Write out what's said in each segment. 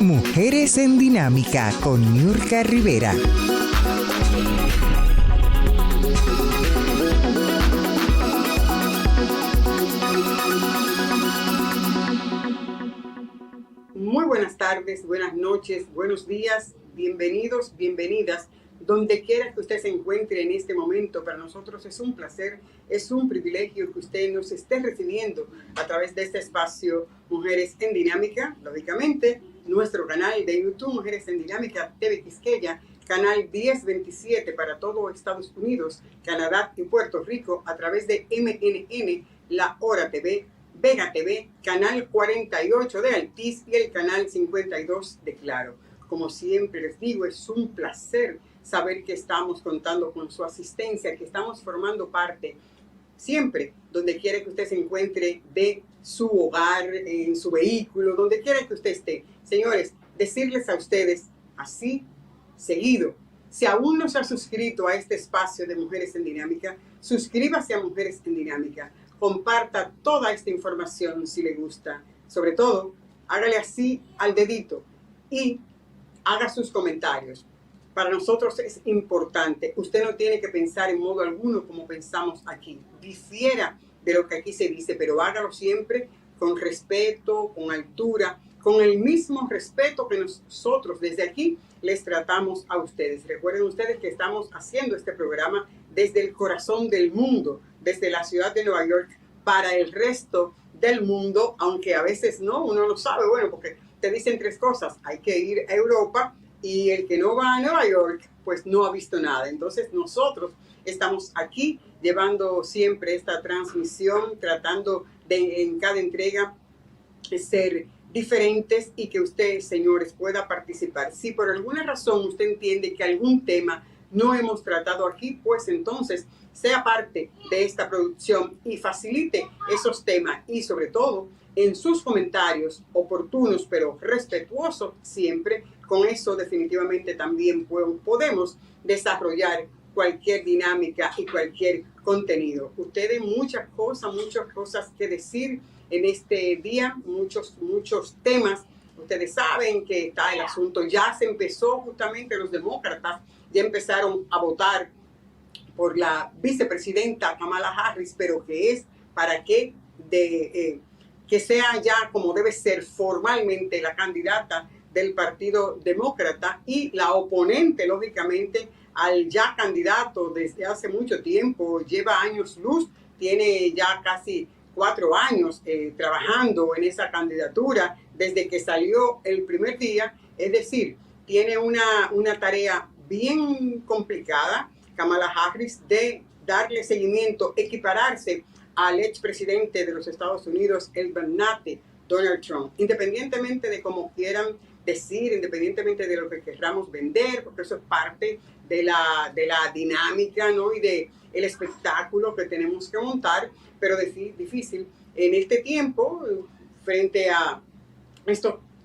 Mujeres en Dinámica con Niurka Rivera. Muy buenas tardes, buenas noches, buenos días, bienvenidos, bienvenidas. Donde quiera que usted se encuentre en este momento, para nosotros es un placer, es un privilegio que usted nos esté recibiendo a través de este espacio Mujeres en Dinámica. Lógicamente, nuestro canal de YouTube Mujeres en Dinámica TV Quisqueya, canal 1027 para todo Estados Unidos, Canadá y Puerto Rico, a través de MNN, La Hora TV, Vega TV, canal 48 de Altiz y el canal 52 de Claro. Como siempre les digo, es un placer saber que estamos contando con su asistencia, que estamos formando parte siempre, donde quiera que usted se encuentre, de su hogar, en su vehículo, donde quiera que usted esté. Señores, decirles a ustedes así, seguido, si aún no se ha suscrito a este espacio de Mujeres en Dinámica, suscríbase a Mujeres en Dinámica, comparta toda esta información si le gusta. Sobre todo, hágale así al dedito y haga sus comentarios. Para nosotros es importante. Usted no tiene que pensar en modo alguno como pensamos aquí. Difiera de lo que aquí se dice, pero hágalo siempre con respeto, con altura, con el mismo respeto que nosotros desde aquí les tratamos a ustedes. Recuerden ustedes que estamos haciendo este programa desde el corazón del mundo, desde la ciudad de Nueva York, para el resto del mundo, aunque a veces no, uno no sabe, bueno, porque te dicen tres cosas: hay que ir a Europa, y el que no va a Nueva York, pues no ha visto nada. Entonces nosotros estamos aquí llevando siempre esta transmisión, tratando de en cada entrega ser diferentes y que usted, señores, pueda participar. Si por alguna razón usted entiende que algún tema no hemos tratado aquí, pues entonces sea parte de esta producción y facilite esos temas y sobre todo en sus comentarios oportunos pero respetuosos siempre. Con eso definitivamente también podemos desarrollar cualquier dinámica y cualquier contenido. Ustedes muchas cosas que decir en este día, muchos temas. Ustedes saben que está el asunto, ya se empezó justamente, los demócratas ya empezaron a votar por la vicepresidenta Kamala Harris, pero que es para que sea ya como debe ser formalmente la candidata del Partido Demócrata y la oponente, lógicamente, al ya candidato desde hace mucho tiempo, lleva años luz, tiene ya casi 4 años trabajando en esa candidatura desde que salió el primer día, es decir, tiene una tarea bien complicada, Kamala Harris, de darle seguimiento, equipararse al expresidente de los Estados Unidos, el magnate Donald Trump, independientemente de cómo quieran decir, independientemente de lo que queramos vender, porque eso es parte de la dinámica, ¿no? Y de el espectáculo que tenemos que montar, pero difícil en este tiempo, frente a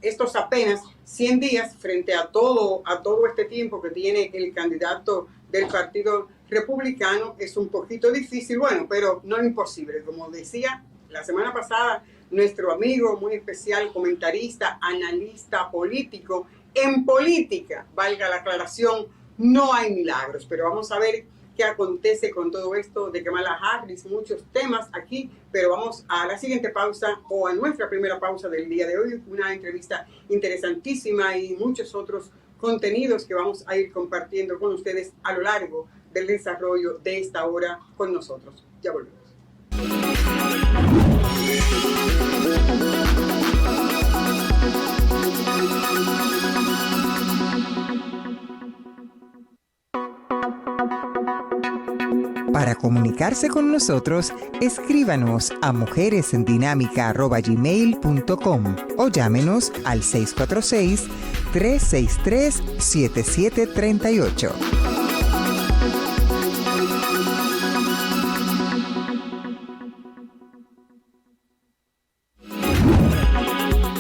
estos apenas 100 días, frente a todo este tiempo que tiene el candidato del Partido Republicano, es un poquito difícil, bueno, pero no imposible. Como decía la semana pasada, nuestro amigo muy especial, comentarista, analista político, en política, valga la aclaración, no hay milagros, pero vamos a ver qué acontece con todo esto de Kamala Harris, muchos temas aquí, pero vamos a la siguiente pausa o a nuestra primera pausa del día de hoy, una entrevista interesantísima y muchos otros contenidos que vamos a ir compartiendo con ustedes a lo largo del desarrollo de esta hora con nosotros. Ya volvemos. Para comunicarse con nosotros, escríbanos a mujeresendinamica@gmail.com o llámenos al 646-363-7738.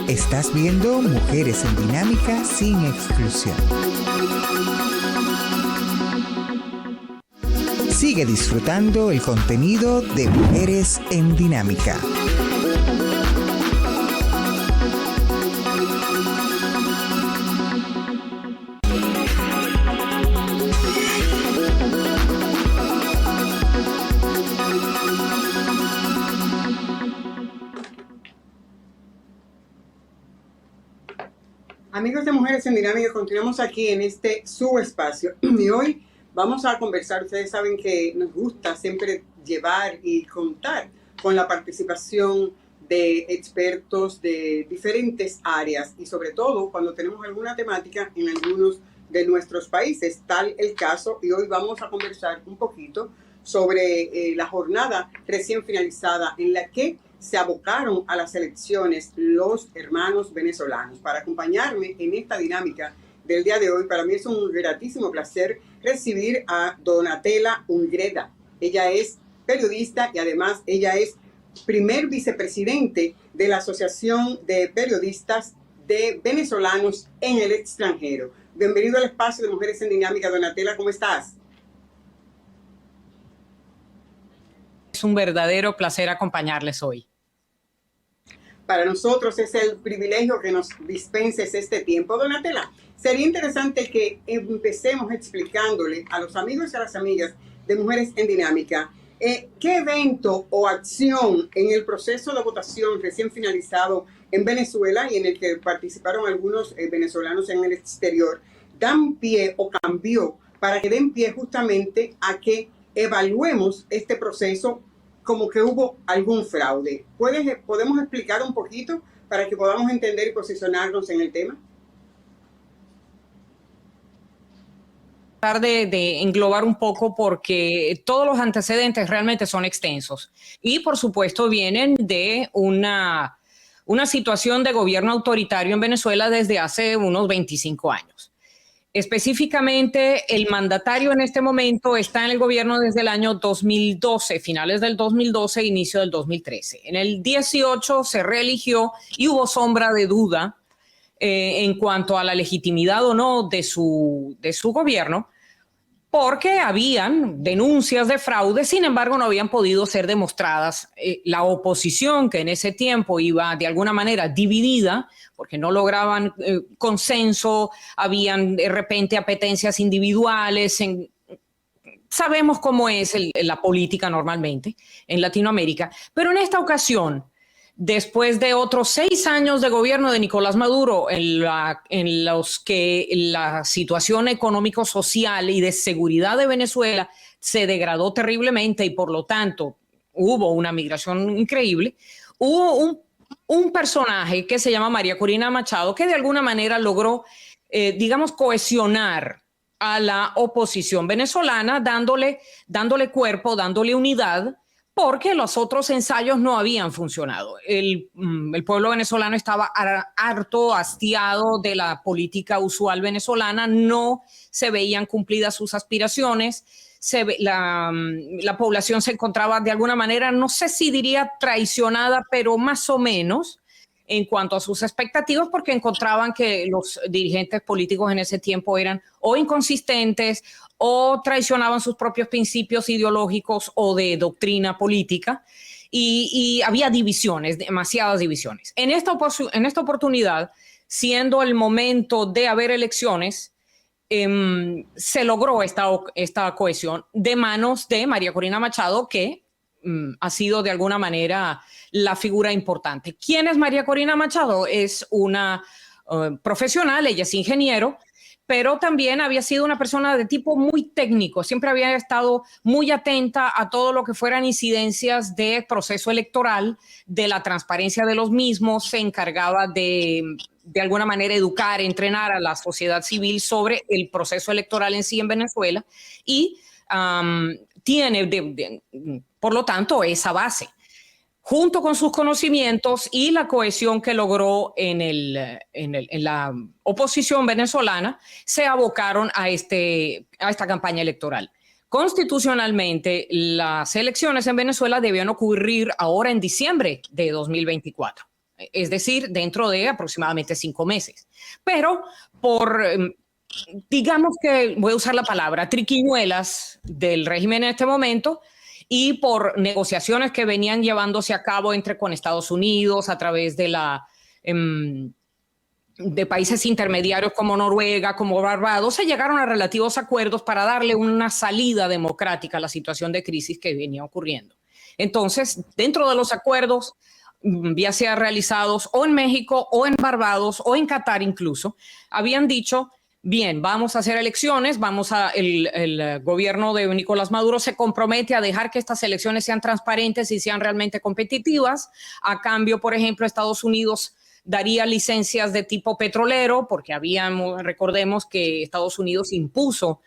Estás viendo Mujeres en Dinámica sin exclusión. Sigue disfrutando el contenido de Mujeres en Dinámica. Amigos de Mujeres en Dinámica, continuamos aquí en este subespacio y hoy vamos a conversar. Ustedes saben que nos gusta siempre llevar y contar con la participación de expertos de diferentes áreas y sobre todo cuando tenemos alguna temática en algunos de nuestros países, tal el caso, y hoy vamos a conversar un poquito sobre la jornada recién finalizada en la que se abocaron a las elecciones los hermanos venezolanos. Para acompañarme en esta dinámica del día de hoy, para mí es un gratísimo placer recibir a Donatella Ungreda. Ella es periodista y además ella es primer vicepresidente de la Asociación de Periodistas de Venezolanos en el Extranjero. Bienvenido al espacio de Mujeres en Dinámica. Donatella, ¿cómo estás? Es un verdadero placer acompañarles hoy. Para nosotros es el privilegio que nos dispenses este tiempo. Donatella, sería interesante que empecemos explicándole a los amigos y a las amigas de Mujeres en Dinámica qué evento o acción en el proceso de votación recién finalizado en Venezuela y en el que participaron algunos venezolanos en el exterior dan pie o cambió para que den pie justamente a que evaluemos este proceso como que hubo algún fraude. ¿Podemos explicar un poquito para que podamos entender y posicionarnos en el tema? De englobar un poco porque todos los antecedentes realmente son extensos y por supuesto vienen de una situación de gobierno autoritario en Venezuela desde hace unos 25 años. Específicamente, el mandatario en este momento está en el gobierno desde el año 2012, finales del 2012, inicio del 2013. En el 18 se reeligió y hubo sombra de duda en cuanto a la legitimidad o no de su gobierno, porque habían denuncias de fraude, sin embargo no habían podido ser demostradas. La oposición, que en ese tiempo iba de alguna manera dividida, porque no lograban consenso, habían de repente apetencias individuales. Sabemos cómo es la política normalmente en Latinoamérica, pero en esta ocasión, después de otros 6 años de gobierno de Nicolás Maduro, en los que la situación económico-social y de seguridad de Venezuela se degradó terriblemente y por lo tanto hubo una migración increíble, hubo un personaje que se llama María Corina Machado que de alguna manera logró, digamos, cohesionar a la oposición venezolana, dándole cuerpo, dándole unidad, porque los otros ensayos no habían funcionado. El pueblo venezolano estaba harto, hastiado de la política usual venezolana, no se veían cumplidas sus aspiraciones, la población se encontraba de alguna manera, no sé si diría traicionada, pero más o menos en cuanto a sus expectativas, porque encontraban que los dirigentes políticos en ese tiempo eran o inconsistentes o traicionaban sus propios principios ideológicos o de doctrina política, y había divisiones, demasiadas divisiones. En esta oportunidad, siendo el momento de haber elecciones, se logró esta cohesión de manos de María Corina Machado, que ha sido de alguna manera la figura importante. ¿Quién es María Corina Machado? Es una profesional, ella es ingeniero, pero también había sido una persona de tipo muy técnico, siempre había estado muy atenta a todo lo que fueran incidencias de proceso electoral, de la transparencia de los mismos, se encargaba de alguna manera educar, entrenar a la sociedad civil sobre el proceso electoral en sí en Venezuela y tiene, por lo tanto, esa base. Junto con sus conocimientos y la cohesión que logró en la oposición venezolana, se abocaron a esta campaña electoral. Constitucionalmente, las elecciones en Venezuela debían ocurrir ahora en diciembre de 2024, es decir, dentro de aproximadamente 5 meses. Pero digamos que, voy a usar la palabra, triquiñuelas del régimen en este momento, y por negociaciones que venían llevándose a cabo con Estados Unidos a través de países intermediarios como Noruega, como Barbados, se llegaron a relativos acuerdos para darle una salida democrática a la situación de crisis que venía ocurriendo. Entonces, dentro de los acuerdos ya sea realizados o en México o en Barbados o en Qatar incluso, habían dicho, bien, vamos a hacer elecciones, el gobierno de Nicolás Maduro se compromete a dejar que estas elecciones sean transparentes y sean realmente competitivas. A cambio, por ejemplo, Estados Unidos daría licencias de tipo petrolero, porque recordemos que Estados Unidos impuso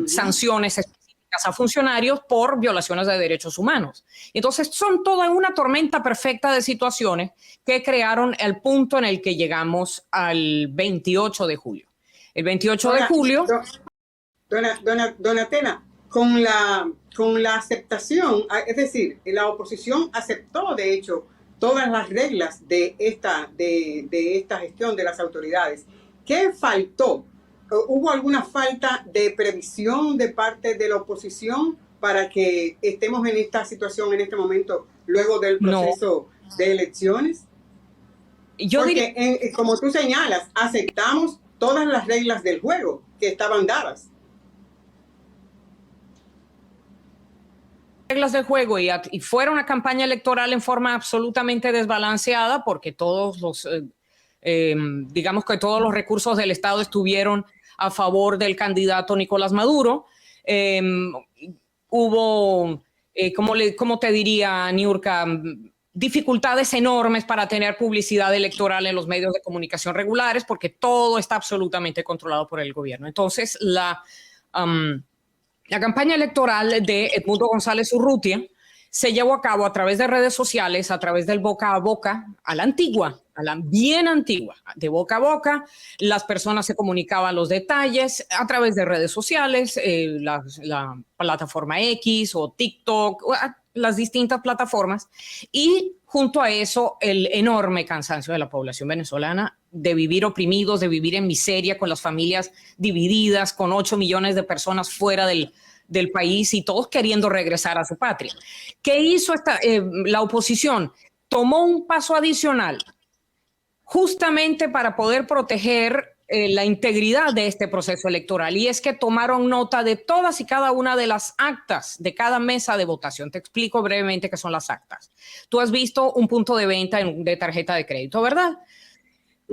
sanciones específicas a funcionarios por violaciones de derechos humanos. Entonces, son toda una tormenta perfecta de situaciones que crearon el punto en el que llegamos al 28 de julio. El 28 de julio... Donatella, con la aceptación, es decir, la oposición aceptó, de hecho, todas las reglas de esta gestión de las autoridades. ¿Qué faltó? ¿Hubo alguna falta de previsión de parte de la oposición para que estemos en esta situación en este momento, luego del proceso de elecciones? Porque, como tú señalas, aceptamos todas las reglas del juego que estaban dadas. Reglas del juego y fuera una campaña electoral en forma absolutamente desbalanceada, porque digamos que todos los recursos del Estado estuvieron a favor del candidato Nicolás Maduro. Hubo, ¿cómo te diría, Niurka? Dificultades enormes para tener publicidad electoral en los medios de comunicación regulares, porque todo está absolutamente controlado por el gobierno. Entonces, la campaña electoral de Edmundo González Urrutia se llevó a cabo a través de redes sociales, a través del boca a boca, a la antigua, a la bien antigua, de boca a boca. Las personas se comunicaban los detalles a través de redes sociales, la plataforma X o TikTok, las distintas plataformas, y junto a eso el enorme cansancio de la población venezolana de vivir oprimidos, de vivir en miseria, con las familias divididas, con 8 millones de personas fuera del país y todos queriendo regresar a su patria. ¿Qué hizo la oposición? Tomó un paso adicional justamente para poder proteger la integridad de este proceso electoral, y es que tomaron nota de todas y cada una de las actas de cada mesa de votación. Te explico brevemente qué son las actas. Tú has visto un punto de venta de tarjeta de crédito, ¿verdad?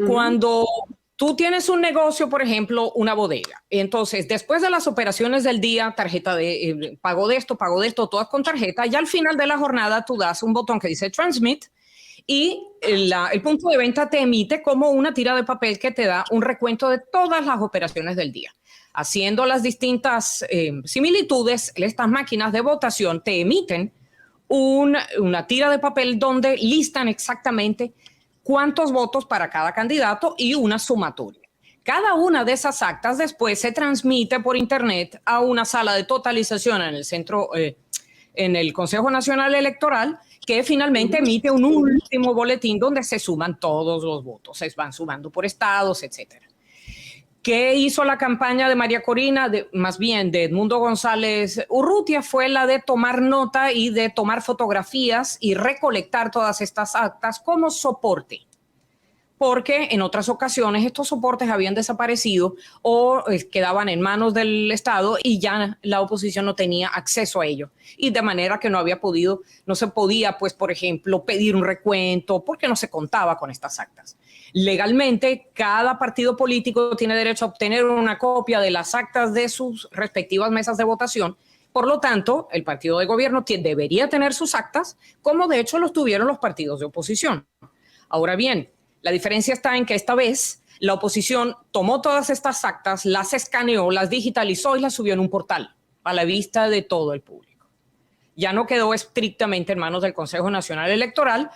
Cuando tú tienes un negocio, por ejemplo, una bodega, entonces después de las operaciones del día, tarjeta de pago de esto, todas con tarjeta, ya al final de la jornada tú das un botón que dice Transmit, y el punto de venta te emite como una tira de papel que te da un recuento de todas las operaciones del día. Haciendo las distintas similitudes, estas máquinas de votación te emiten una tira de papel donde listan exactamente cuántos votos para cada candidato y una sumatoria. Cada una de esas actas después se transmite por internet a una sala de totalización en el centro, en el Consejo Nacional Electoral, que finalmente emite un último boletín donde se suman todos los votos, se van sumando por estados, etcétera. ¿Qué hizo la campaña de María Corina, más bien de Edmundo González Urrutia? Fue la de tomar nota y de tomar fotografías y recolectar todas estas actas como soporte, porque en otras ocasiones estos soportes habían desaparecido o quedaban en manos del Estado y ya la oposición no tenía acceso a ello. Y de manera que no se podía, pues, por ejemplo, pedir un recuento porque no se contaba con estas actas. Legalmente, cada partido político tiene derecho a obtener una copia de las actas de sus respectivas mesas de votación. Por lo tanto, el partido de gobierno debería tener sus actas, como de hecho los tuvieron los partidos de oposición. Ahora bien, la diferencia está en que esta vez la oposición tomó todas estas actas, las escaneó, las digitalizó y las subió en un portal a la vista de todo el público. Ya no quedó estrictamente en manos del Consejo Nacional Electoral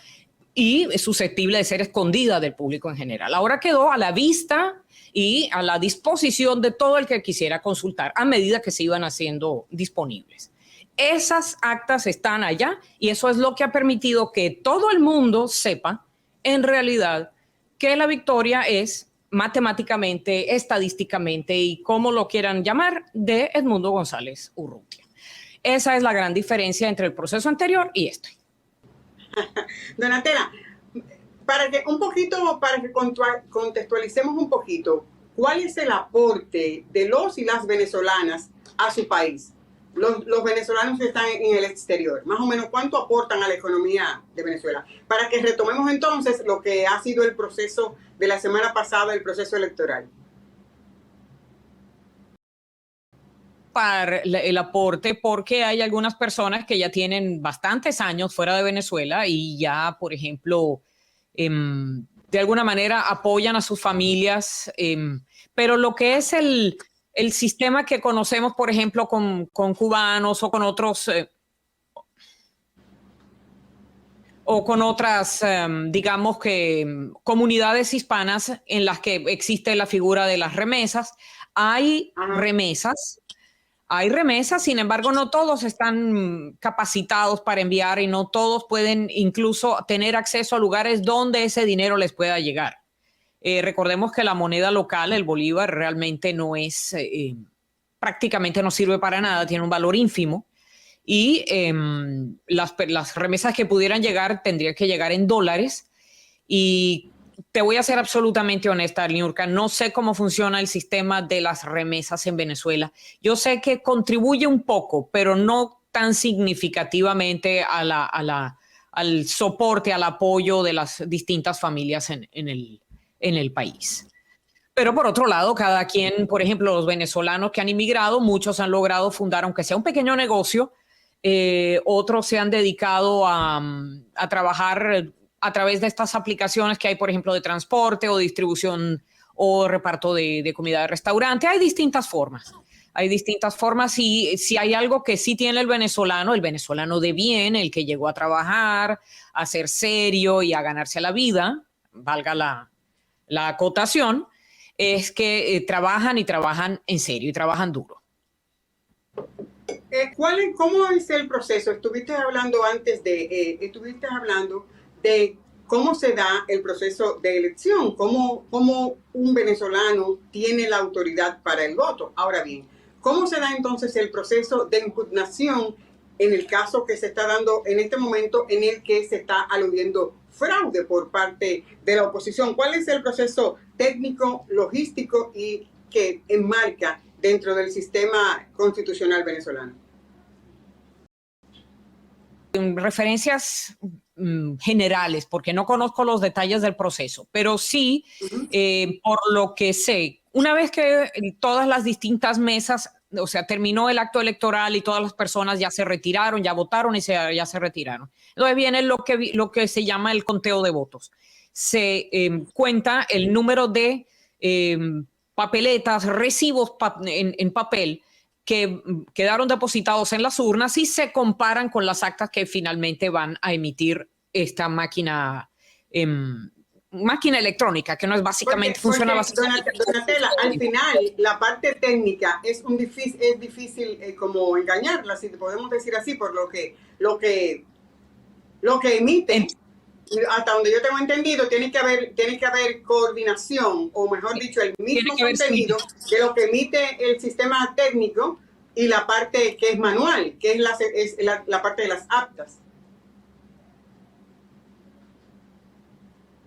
y es susceptible de ser escondida del público en general. Ahora quedó a la vista y a la disposición de todo el que quisiera consultar a medida que se iban haciendo disponibles. Esas actas están allá y eso es lo que ha permitido que todo el mundo sepa en realidad que la victoria es matemáticamente, estadísticamente y como lo quieran llamar, de Edmundo González Urrutia. Esa es la gran diferencia entre el proceso anterior y este. Donatella, para que contextualicemos un poquito, ¿cuál es el aporte de los y las venezolanas a su país? los venezolanos que están en el exterior? Más o menos, ¿cuánto aportan a la economía de Venezuela? Para que retomemos entonces lo que ha sido el proceso de la semana pasada, el proceso electoral. Para el aporte, porque hay algunas personas que ya tienen bastantes años fuera de Venezuela y ya, por ejemplo, de alguna manera apoyan a sus familias, pero lo que es el sistema que conocemos, por ejemplo, con cubanos o con otros, o con otras, digamos que comunidades hispanas en las que existe la figura de las remesas, hay remesas. Hay remesas, sin embargo, no todos están capacitados para enviar y no todos pueden incluso tener acceso a lugares donde ese dinero les pueda llegar. Recordemos que la moneda local, el bolívar, realmente no es, prácticamente no sirve para nada, tiene un valor ínfimo y las remesas que pudieran llegar tendrían que llegar en dólares. Y te voy a ser absolutamente honesta, Niurka, no sé cómo funciona el sistema de las remesas en Venezuela. Yo sé que contribuye un poco, pero no tan significativamente al soporte, al apoyo de las distintas familias en el país. Pero por otro lado, cada quien, por ejemplo, los venezolanos que han inmigrado, muchos han logrado fundar, aunque sea un pequeño negocio, otros se han dedicado a trabajar a través de estas aplicaciones que hay, por ejemplo, de transporte o distribución o reparto de comida de restaurante. Hay distintas formas. Hay distintas formas y si hay algo que sí tiene el venezolano de bien, el que llegó a trabajar, a ser serio y a ganarse la vida, valga la acotación, es que trabajan y trabajan en serio y trabajan duro. ¿Cómo es el proceso? Estuviste hablando de cómo se da el proceso de elección, cómo un venezolano tiene la autoridad para el voto. Ahora bien, ¿cómo se da entonces el proceso de impugnación en el caso que se está dando en este momento en el que se está aludiendo fraude por parte de la oposición? ¿Cuál es el proceso técnico, logístico y que enmarca dentro del sistema constitucional venezolano? Referencias generales, porque no conozco los detalles del proceso, pero sí, por lo que sé, una vez que todas las distintas mesas, o sea, terminó el acto electoral y todas las personas ya se retiraron, ya votaron y ya se retiraron. Entonces viene lo que se llama el conteo de votos. Se cuenta el número de papeletas, recibos en papel que quedaron depositados en las urnas y se comparan con las actas que finalmente van a emitir esta máquina electrónica, que no es básicamente, funciona básicamente. Donatella, al final, la parte técnica es difícil como engañarla, si podemos decir así, por lo que emiten. Hasta donde yo tengo entendido, tiene que haber coordinación, o mejor dicho, el mismo contenido de lo que emite el sistema técnico y la parte que es manual, que es la parte de las actas.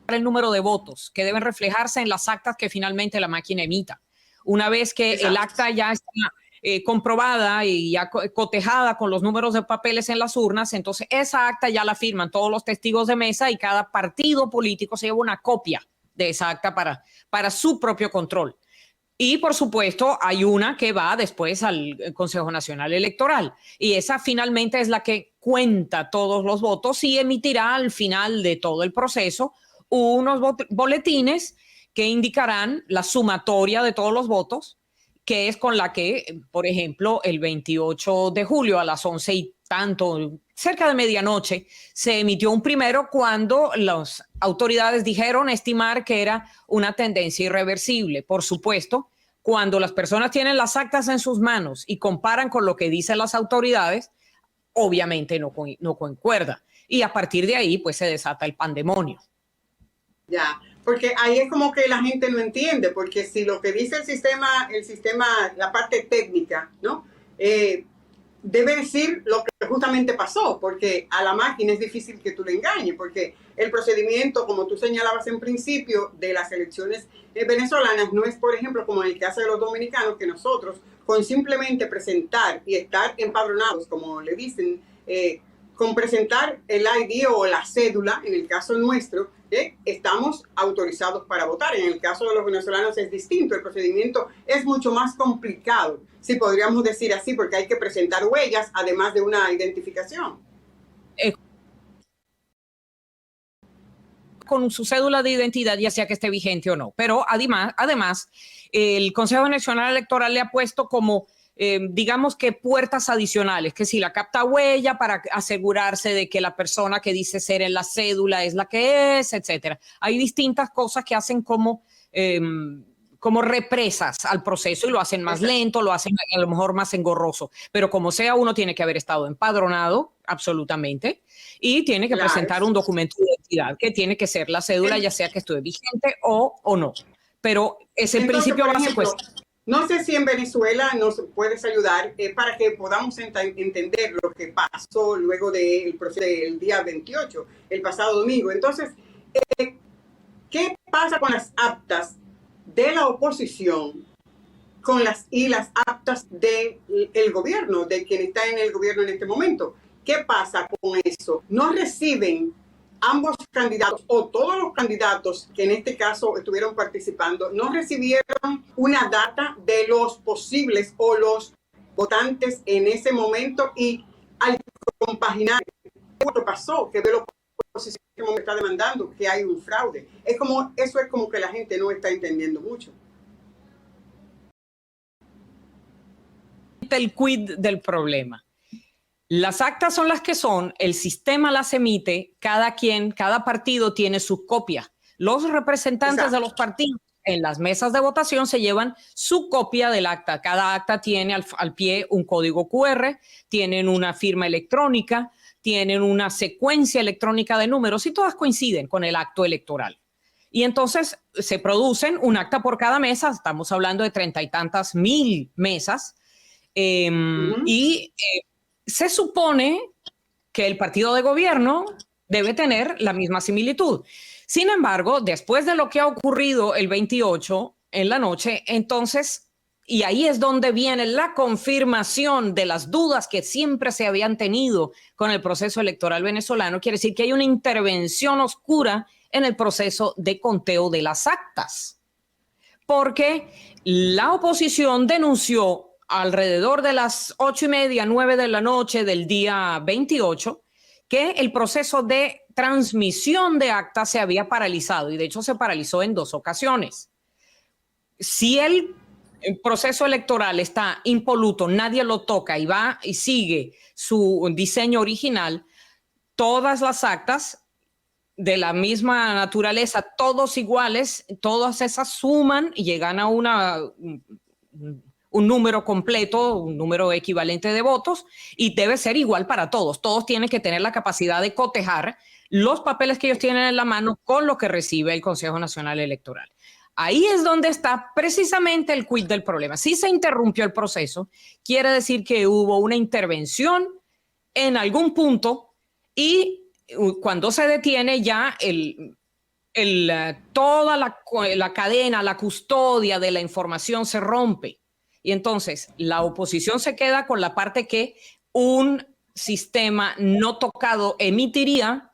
El número de votos que deben reflejarse en las actas que finalmente la máquina emita. Una vez que el acta ya está comprobada y ya cotejada con los números de papeles en las urnas, entonces esa acta ya la firman todos los testigos de mesa y cada partido político se lleva una copia de esa acta para su propio control. Y por supuesto hay una que va después al Consejo Nacional Electoral y esa finalmente es la que cuenta todos los votos y emitirá al final de todo el proceso unos boletines que indicarán la sumatoria de todos los votos, que es con la que, por ejemplo, el 28 de julio a las 11 y tanto, cerca de medianoche, se emitió un primero cuando las autoridades dijeron estimar que era una tendencia irreversible. Por supuesto, cuando las personas tienen las actas en sus manos y comparan con lo que dicen las autoridades, obviamente no concuerda. Y a partir de ahí, pues se desata el pandemonio. Ya. Porque ahí es como que la gente no entiende, porque si lo que dice el sistema, la parte técnica, ¿no? debe decir lo que justamente pasó, porque a la máquina es difícil que tú le engañes, porque el procedimiento, como tú señalabas en principio, de las elecciones venezolanas no es, por ejemplo, como en el caso de los dominicanos, que nosotros, con simplemente presentar y estar empadronados, como le dicen, con presentar el ID o la cédula, en el caso nuestro, estamos autorizados para votar. En el caso de los venezolanos es distinto, el procedimiento es mucho más complicado, si podríamos decir así, porque hay que presentar huellas, además de una identificación. Con su cédula de identidad, ya sea que esté vigente o no. Pero además el Consejo Nacional Electoral le ha puesto como digamos que puertas adicionales, que si la capta huella para asegurarse de que la persona que dice ser en la cédula es la que es, etcétera. Hay distintas cosas que hacen como represas al proceso y lo hacen más lento, lo hacen a lo mejor más engorroso, pero como sea, uno tiene que haber estado empadronado, absolutamente, y tiene que presentar un documento de identidad, que tiene que ser la cédula, ya sea que esté vigente o no. Pero ese principio básico es... No sé si en Venezuela nos puedes ayudar para que podamos entender lo que pasó luego del proceso del día 28, el pasado domingo. Entonces, ¿qué pasa con las actas de la oposición y las actas del gobierno, de quien está en el gobierno en este momento? ¿Qué pasa con eso? ¿No reciben ambos candidatos o todos los candidatos que en este caso estuvieron participando, no recibieron una data de los posibles o los votantes en ese momento? Y al compaginar lo que pasó, que ve lo que me está demandando, que hay un fraude. Eso es como que la gente no está entendiendo mucho. El quid del problema. Las actas son las que son, el sistema las emite, cada partido tiene su copia. Los representantes de los partidos en las mesas de votación se llevan su copia del acta. Cada acta tiene al pie un código QR, tienen una firma electrónica, tienen una secuencia electrónica de números y todas coinciden con el acto electoral. Y entonces se producen un acta por cada mesa, estamos hablando de 30 y tantas mil mesas, se supone que el partido de gobierno debe tener la misma similitud. Sin embargo, después de lo que ha ocurrido el 28 en la noche, entonces, y ahí es donde viene la confirmación de las dudas que siempre se habían tenido con el proceso electoral venezolano, quiere decir que hay una intervención oscura en el proceso de conteo de las actas, porque la oposición denunció alrededor de las 8:30, 9 de la noche del día 28, que el proceso de transmisión de actas se había paralizado y de hecho se paralizó en 2 ocasiones. Si el proceso electoral está impoluto, nadie lo toca y va y sigue su diseño original, todas las actas de la misma naturaleza, todos iguales, todas esas suman y llegan a un número completo, un número equivalente de votos, y debe ser igual para todos. Todos tienen que tener la capacidad de cotejar los papeles que ellos tienen en la mano con lo que recibe el Consejo Nacional Electoral. Ahí es donde está precisamente el quid del problema. Si se interrumpió el proceso, quiere decir que hubo una intervención en algún punto y cuando se detiene ya toda la cadena, la custodia de la información se rompe. Y entonces la oposición se queda con la parte que un sistema no tocado emitiría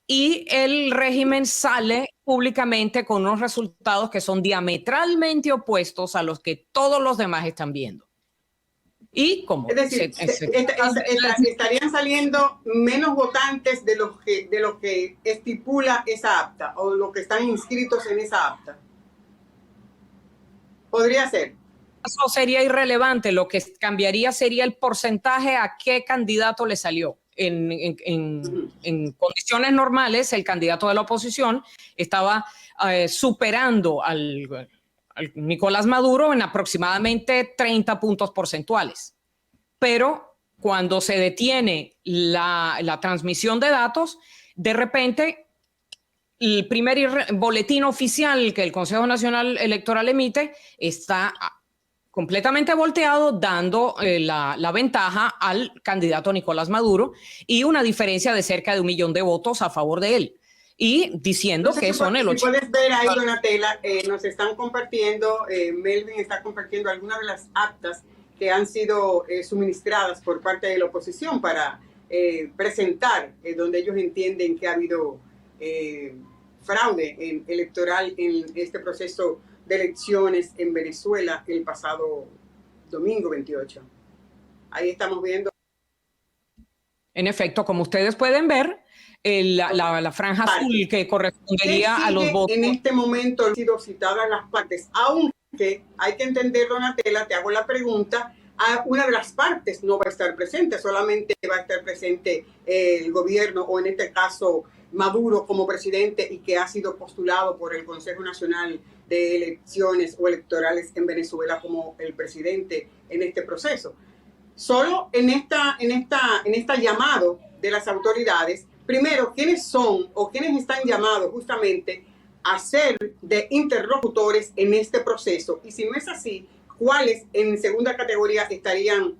y el régimen sale públicamente con unos resultados que son diametralmente opuestos a los que todos los demás están viendo. Y como es decir, estarían saliendo menos votantes de lo que estipula esa acta o lo que están inscritos en esa acta. Podría ser. Eso sería irrelevante. Lo que cambiaría sería el porcentaje a qué candidato le salió. En condiciones normales, el candidato de la oposición estaba superando al Nicolás Maduro en aproximadamente 30 puntos porcentuales. Pero cuando se detiene la transmisión de datos, de repente el primer boletín oficial que el Consejo Nacional Electoral emite está completamente volteado, dando la ventaja al candidato Nicolás Maduro y una diferencia de cerca de 1 millón de votos a favor de él. Y diciendo que son el 80%. Puedes ver ahí, Donatella, nos están compartiendo, Melvin está compartiendo algunas de las actas que han sido suministradas por parte de la oposición para presentar, donde ellos entienden que ha habido fraude electoral en este proceso de elecciones en Venezuela el pasado domingo 28. Ahí estamos viendo. En efecto, como ustedes pueden ver, la franja azul que correspondería a los votos. En este momento han sido citadas las partes, aunque hay que entender, Donatella, te hago la pregunta, una de las partes no va a estar presente, solamente va a estar presente el gobierno, o en este caso Maduro como presidente, y que ha sido postulado por el Consejo Nacional de Elecciones o Electorales en Venezuela como el presidente en este proceso. Solo en esta llamado de las autoridades, primero, ¿quiénes son o quiénes están llamados justamente a ser de interlocutores en este proceso? Y si no es así, ¿cuáles en segunda categoría estarían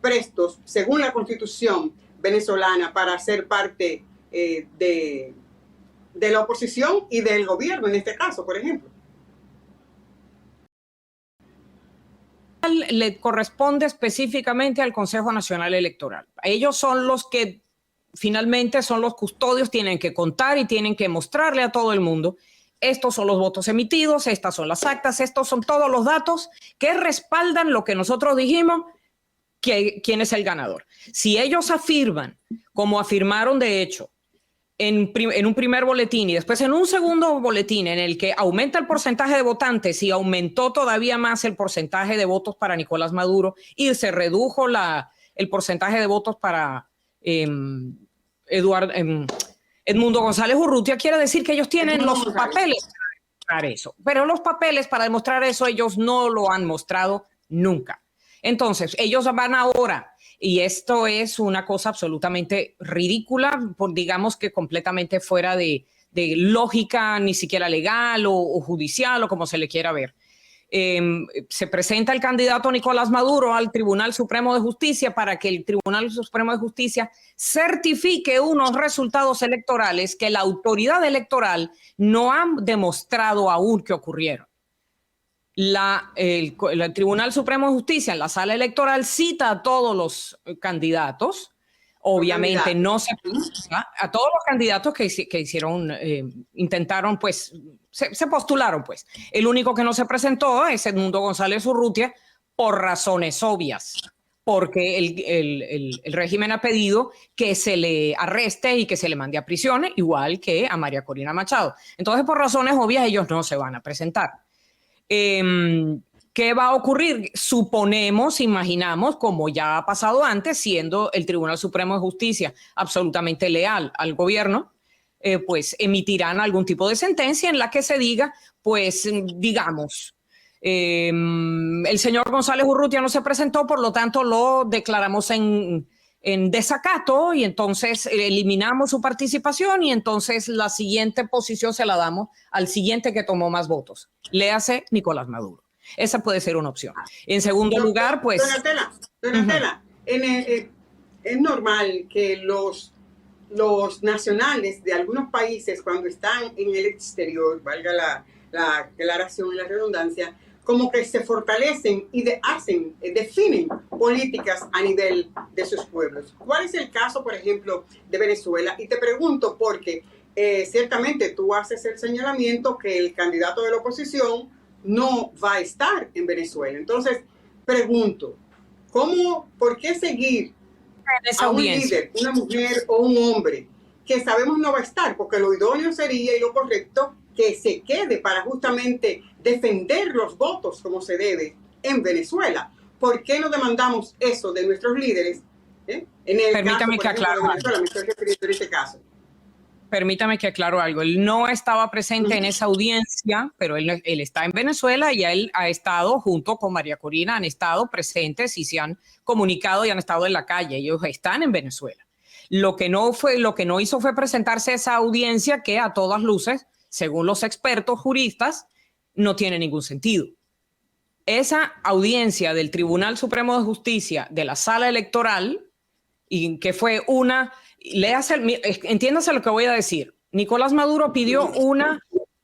prestos, según la Constitución venezolana, para ser parte de la oposición y del gobierno en este caso, por ejemplo? Le corresponde específicamente al Consejo Nacional Electoral. Ellos son los que finalmente son los custodios, tienen que contar y tienen que mostrarle a todo el mundo: estos son los votos emitidos, estas son las actas, estos son todos los datos que respaldan lo que nosotros dijimos, quién es el ganador. Si ellos afirman, como afirmaron de hecho, en un primer boletín y después en un segundo boletín en el que aumenta el porcentaje de votantes y aumentó todavía más el porcentaje de votos para Nicolás Maduro y se redujo el porcentaje de votos para Edmundo González Urrutia, quiere decir que ellos tienen los papeles para demostrar eso. Pero los papeles para demostrar eso ellos no lo han mostrado nunca. Entonces, ellos van ahora, y esto es una cosa absolutamente ridícula, digamos que completamente fuera de lógica, ni siquiera legal o judicial o como se le quiera ver. Se presenta el candidato Nicolás Maduro al Tribunal Supremo de Justicia para que el Tribunal Supremo de Justicia certifique unos resultados electorales que la autoridad electoral no ha demostrado aún que ocurrieron. El Tribunal Supremo de Justicia en la sala electoral cita a todos los candidatos. Obviamente no se presenta a todos los candidatos que hicieron, intentaron, pues, se postularon, pues. El único que no se presentó es Edmundo González Urrutia por razones obvias, porque el régimen ha pedido que se le arreste y que se le mande a prisión, igual que a María Corina Machado. Entonces, por razones obvias, ellos no se van a presentar. ¿Qué va a ocurrir? Suponemos, imaginamos, como ya ha pasado antes, siendo el Tribunal Supremo de Justicia absolutamente leal al gobierno, pues emitirán algún tipo de sentencia en la que se diga, pues, digamos, el señor González Urrutia no se presentó, por lo tanto lo declaramos en desacato y entonces eliminamos su participación y entonces la siguiente posición se la damos al siguiente que tomó más votos. Léase Nicolás Maduro. Esa puede ser una opción. En segundo lugar, pues... Donatella, es normal que los nacionales de algunos países, cuando están en el exterior, valga la aclaración y la redundancia, como que se fortalecen y definen políticas a nivel de sus pueblos. ¿Cuál es el caso, por ejemplo, de Venezuela? Y te pregunto porque ciertamente tú haces el señalamiento que el candidato de la oposición no va a estar en Venezuela. Entonces, pregunto, ¿por qué seguir a un líder, una mujer o un hombre que sabemos no va a estar? Porque lo idóneo sería y lo correcto que se quede para justamente defender los votos como se debe en Venezuela. ¿Por qué no demandamos eso de nuestros líderes? Permítame que aclare algo. Me estoy refiriendo en este caso. Permítame que aclaro algo. Él no estaba presente en esa audiencia, pero él está en Venezuela y él ha estado junto con María Corina, han estado presentes y se han comunicado y han estado en la calle. Ellos están en Venezuela. Lo que no hizo fue presentarse a esa audiencia que a todas luces, según los expertos juristas, no tiene ningún sentido. esa audiencia del Tribunal Supremo de Justicia de la sala electoral, y que fue entiéndase lo que voy a decir. Nicolás Maduro pidió un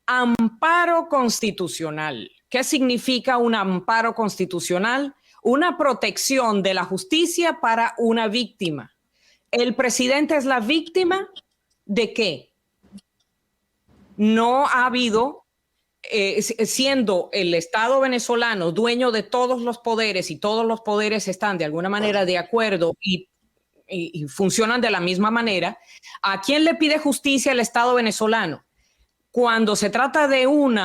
amparo constitucional. ¿Qué significa un amparo constitucional? Una protección de la justicia para una víctima. ¿El presidente es la víctima de qué? No ha habido, siendo el Estado venezolano dueño de todos los poderes y todos los poderes están de alguna manera de acuerdo y funcionan de la misma manera, ¿a quién le pide justicia el Estado venezolano? Cuando se trata de un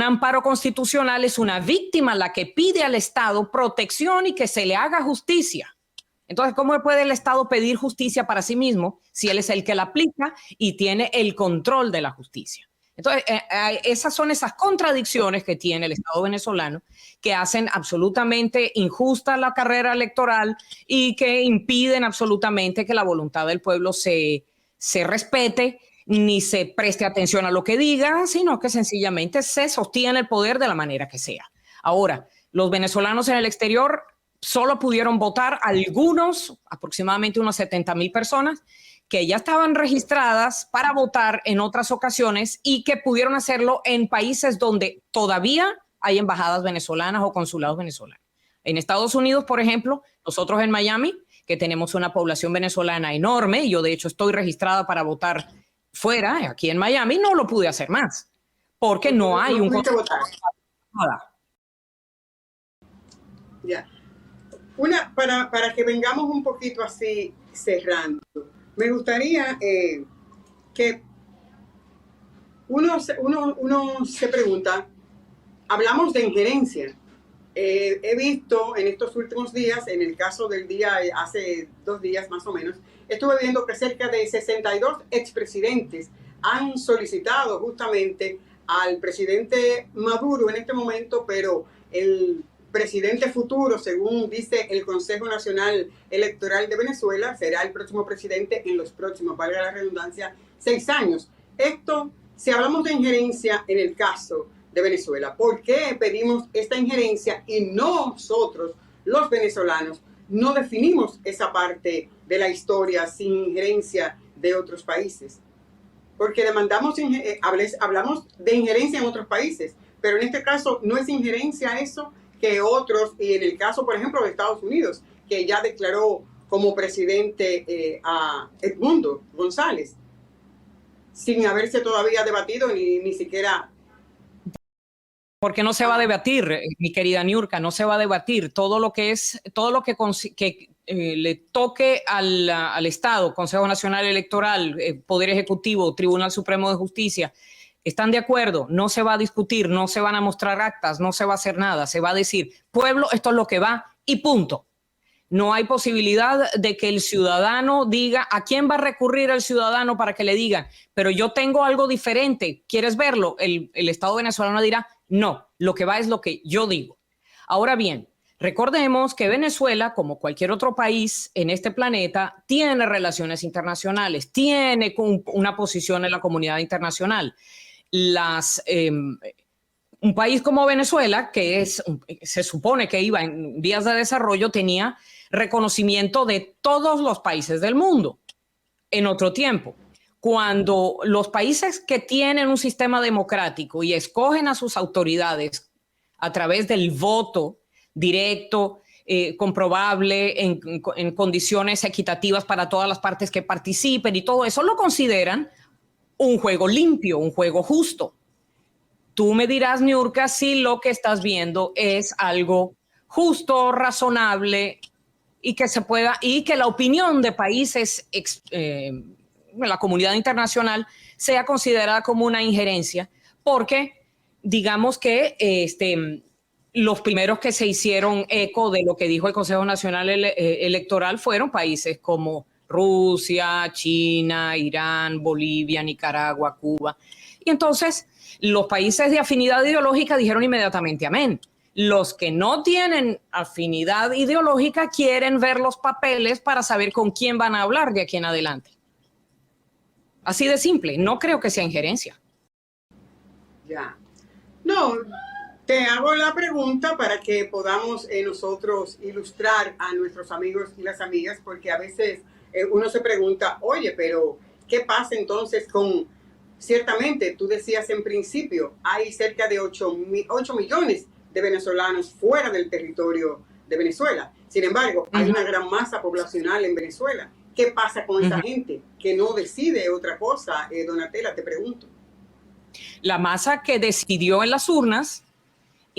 amparo constitucional, es una víctima la que pide al Estado protección y que se le haga justicia. Entonces, ¿cómo puede el Estado pedir justicia para sí mismo si él es el que la aplica y tiene el control de la justicia? Entonces, esas son esas contradicciones que tiene el Estado venezolano que hacen absolutamente injusta la carrera electoral y que impiden absolutamente que la voluntad del pueblo se respete ni se preste atención a lo que diga, sino que sencillamente se sostiene el poder de la manera que sea. Ahora, los venezolanos en el exterior solo pudieron votar algunos, aproximadamente unos 70,000 personas, que ya estaban registradas para votar en otras ocasiones y que pudieron hacerlo en países donde todavía hay embajadas venezolanas o consulados venezolanos. En Estados Unidos, por ejemplo, nosotros en Miami, que tenemos una población venezolana enorme, y yo de hecho estoy registrada para votar fuera, aquí en Miami, no lo pude hacer más, porque no hay un consulado. Ya. Para que vengamos un poquito así cerrando, me gustaría que uno se pregunta, hablamos de injerencia. He visto en estos últimos días, en el caso del día, hace 2 días más o menos, estuve viendo que cerca de 62 expresidentes han solicitado justamente al presidente Maduro en este momento, pero el presidente futuro, según dice el Consejo Nacional Electoral de Venezuela, será el próximo presidente en los próximos, valga la redundancia, 6 años. Esto, si hablamos de injerencia en el caso de Venezuela, ¿por qué pedimos esta injerencia y nosotros, los venezolanos, no definimos esa parte de la historia sin injerencia de otros países? Porque hablamos de injerencia en otros países, pero en este caso no es injerencia eso que otros, y en el caso, por ejemplo, de Estados Unidos, que ya declaró como presidente a Edmundo González, sin haberse todavía debatido ni siquiera. Porque no se va a debatir, mi querida Niurka, no se va a debatir todo lo que le toque al Estado, Consejo Nacional Electoral, Poder Ejecutivo, Tribunal Supremo de Justicia. ¿Están de acuerdo? No se va a discutir, no se van a mostrar actas, no se va a hacer nada. Se va a decir, pueblo, esto es lo que va y punto. No hay posibilidad de que el ciudadano diga, ¿a quién va a recurrir el ciudadano para que le digan? Pero yo tengo algo diferente, ¿quieres verlo? El Estado venezolano dirá, no, lo que va es lo que yo digo. Ahora bien, recordemos que Venezuela, como cualquier otro país en este planeta, tiene relaciones internacionales, tiene una posición en la comunidad internacional. Un país como Venezuela, que se supone que iba en vías de desarrollo, tenía reconocimiento de todos los países del mundo en otro tiempo. Cuando los países que tienen un sistema democrático y escogen a sus autoridades a través del voto directo, comprobable, en condiciones equitativas para todas las partes que participen y todo eso, lo consideran un juego limpio, un juego justo. Tú me dirás, Niurka, si lo que estás viendo es algo justo, razonable y que la opinión de países, la comunidad internacional, sea considerada como una injerencia, porque digamos que los primeros que se hicieron eco de lo que dijo el Consejo Nacional Electoral fueron países como Rusia, China, Irán, Bolivia, Nicaragua, Cuba. Y entonces los países de afinidad ideológica dijeron inmediatamente amén. Los que no tienen afinidad ideológica quieren ver los papeles para saber con quién van a hablar de aquí en adelante. Así de simple, no creo que sea injerencia. Ya. No, Te hago la pregunta para que podamos nosotros ilustrar a nuestros amigos y las amigas, porque a veces uno se pregunta, oye, pero ¿qué pasa entonces con, ciertamente, tú decías en principio, hay cerca de 8 millones de venezolanos fuera del territorio de Venezuela. Sin embargo, hay una gran masa poblacional en Venezuela. ¿Qué pasa con esa gente que no decide otra cosa? Donatella, te pregunto. La masa que decidió en las urnas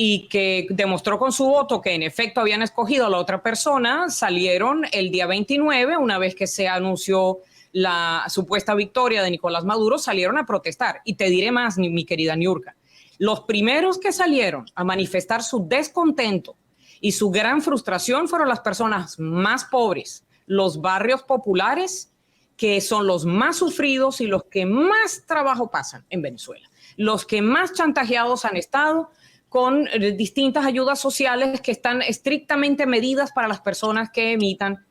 y que demostró con su voto que en efecto habían escogido a la otra persona, salieron el día 29, una vez que se anunció la supuesta victoria de Nicolás Maduro, salieron a protestar. Y te diré más, mi querida Niurka, los primeros que salieron a manifestar su descontento y su gran frustración fueron las personas más pobres, los barrios populares, que son los más sufridos y los que más trabajo pasan en Venezuela, los que más chantajeados han estado con distintas ayudas sociales que están estrictamente medidas para las personas que emitan,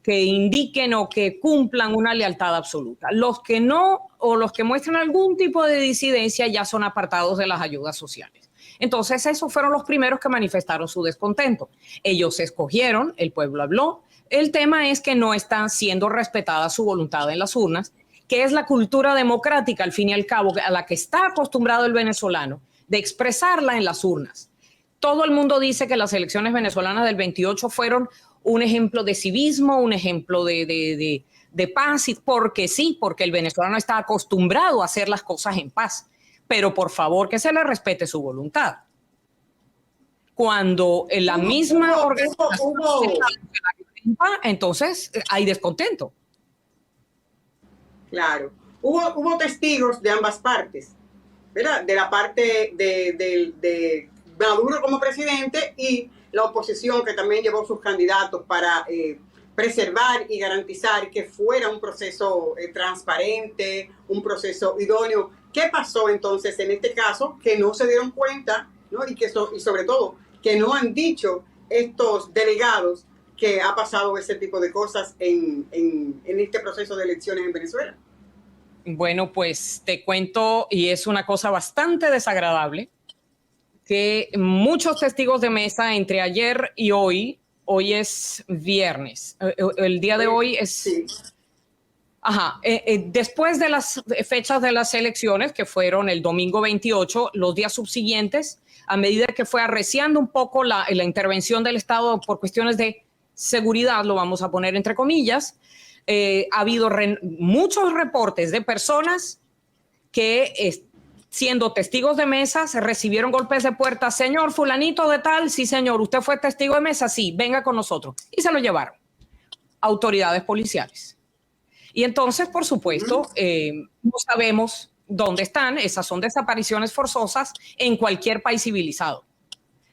que indiquen o que cumplan una lealtad absoluta. Los que no, o los que muestran algún tipo de disidencia, ya son apartados de las ayudas sociales. Entonces, esos fueron los primeros que manifestaron su descontento. Ellos escogieron, el pueblo habló. El tema es que no están siendo respetada su voluntad en las urnas, que es la cultura democrática, al fin y al cabo, a la que está acostumbrado el venezolano, de expresarla en las urnas. Todo el mundo dice que las elecciones venezolanas del 28 fueron un ejemplo de civismo, un ejemplo de paz, porque sí, porque el venezolano está acostumbrado a hacer las cosas en paz. Pero por favor que se le respete su voluntad. Cuando en la misma organización, entonces hay descontento. Claro. Hubo testigos de ambas partes, ¿verdad? De la parte de Maduro como presidente y la oposición, que también llevó sus candidatos para preservar y garantizar que fuera un proceso transparente, un proceso idóneo. ¿Qué pasó entonces en este caso? Que no se dieron cuenta, ¿no? Y sobre todo, que no han dicho estos delegados que ha pasado ese tipo de cosas en este proceso de elecciones en Venezuela. Bueno, pues te cuento, y es una cosa bastante desagradable, que muchos testigos de mesa entre ayer y hoy es viernes, el día de hoy es... Sí. Ajá, después de las fechas de las elecciones, que fueron el domingo 28, los días subsiguientes, a medida que fue arreciando un poco la intervención del Estado por cuestiones de seguridad, lo vamos a poner entre comillas, ha habido muchos reportes de personas que, siendo testigos de mesa, se recibieron golpes de puerta. Señor fulanito de tal, sí señor, ¿usted fue testigo de mesa? Sí, venga con nosotros. Y se lo llevaron autoridades policiales. Y entonces, por supuesto, no sabemos dónde están. Esas son desapariciones forzosas en cualquier país civilizado.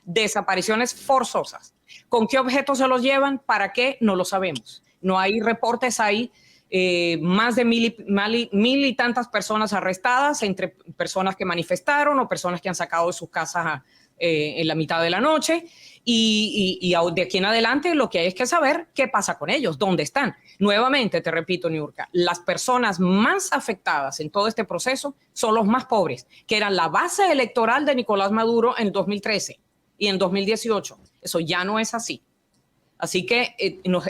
Desapariciones forzosas. ¿Con qué objetos se los llevan? ¿Para qué? No lo sabemos. No hay reportes, hay más de mil y tantas personas arrestadas, entre personas que manifestaron o personas que han sacado de sus casas en la mitad de la noche. Y de aquí en adelante lo que hay es que saber qué pasa con ellos, dónde están. Nuevamente, te repito, Niurka, las personas más afectadas en todo este proceso son los más pobres, que eran la base electoral de Nicolás Maduro en 2013 y en 2018. Eso ya no es así. Así que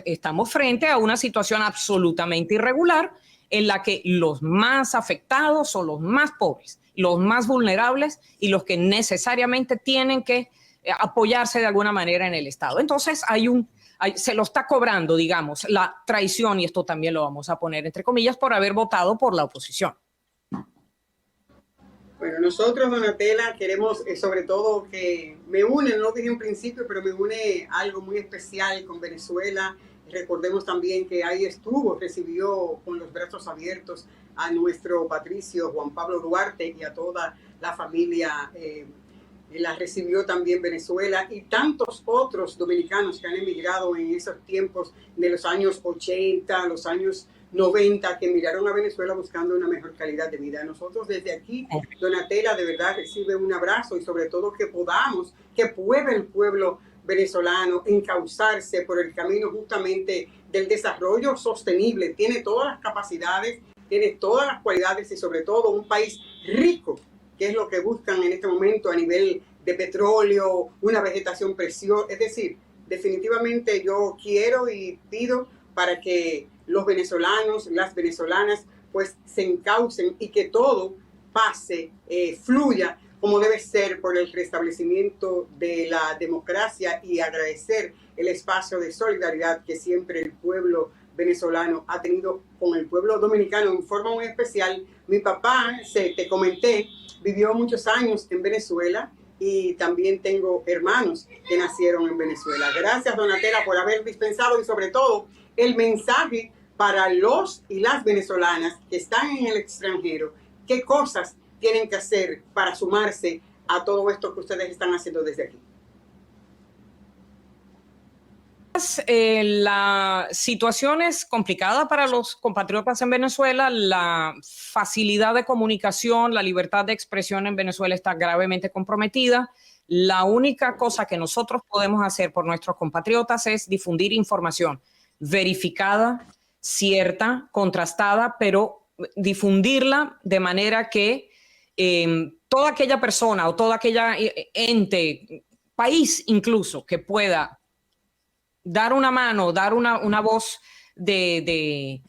estamos frente a una situación absolutamente irregular en la que los más afectados son los más pobres, los más vulnerables y los que necesariamente tienen que apoyarse de alguna manera en el Estado. Entonces se lo está cobrando, digamos, la traición, y esto también lo vamos a poner entre comillas, por haber votado por la oposición. Bueno, nosotros, Donatella, queremos sobre todo que me une, no lo dije en principio, pero me une algo muy especial con Venezuela. Recordemos también que ahí recibió con los brazos abiertos a nuestro patricio Juan Pablo Duarte y a toda la familia. La recibió también Venezuela y tantos otros dominicanos que han emigrado en esos tiempos de los años 80, los años 90, que emigraron a Venezuela buscando una mejor calidad de vida. Nosotros desde aquí, Donatella, de verdad recibe un abrazo y sobre todo que pueda el pueblo venezolano encauzarse por el camino justamente del desarrollo sostenible. Tiene todas las capacidades, tiene todas las cualidades y sobre todo un país rico, que es lo que buscan en este momento a nivel de petróleo, una vegetación preciosa. Es decir, definitivamente yo quiero y pido para que los venezolanos, las venezolanas, pues se encaucen y que todo pase, fluya como debe ser por el restablecimiento de la democracia, y agradecer el espacio de solidaridad que siempre el pueblo venezolano ha tenido con el pueblo dominicano en forma muy especial. Mi papá, te comenté, vivió muchos años en Venezuela y también tengo hermanos que nacieron en Venezuela. Gracias, Donatella, por haber dispensado y sobre todo el mensaje para los y las venezolanas que están en el extranjero. ¿Qué cosas tienen que hacer para sumarse a todo esto que ustedes están haciendo desde aquí? La situación es complicada para los compatriotas en Venezuela. La facilidad de comunicación, la libertad de expresión en Venezuela está gravemente comprometida. La única cosa que nosotros podemos hacer por nuestros compatriotas es difundir información verificada, cierta, contrastada, pero difundirla de manera que toda aquella persona o toda aquella ente, país incluso, que pueda dar una mano, dar una voz de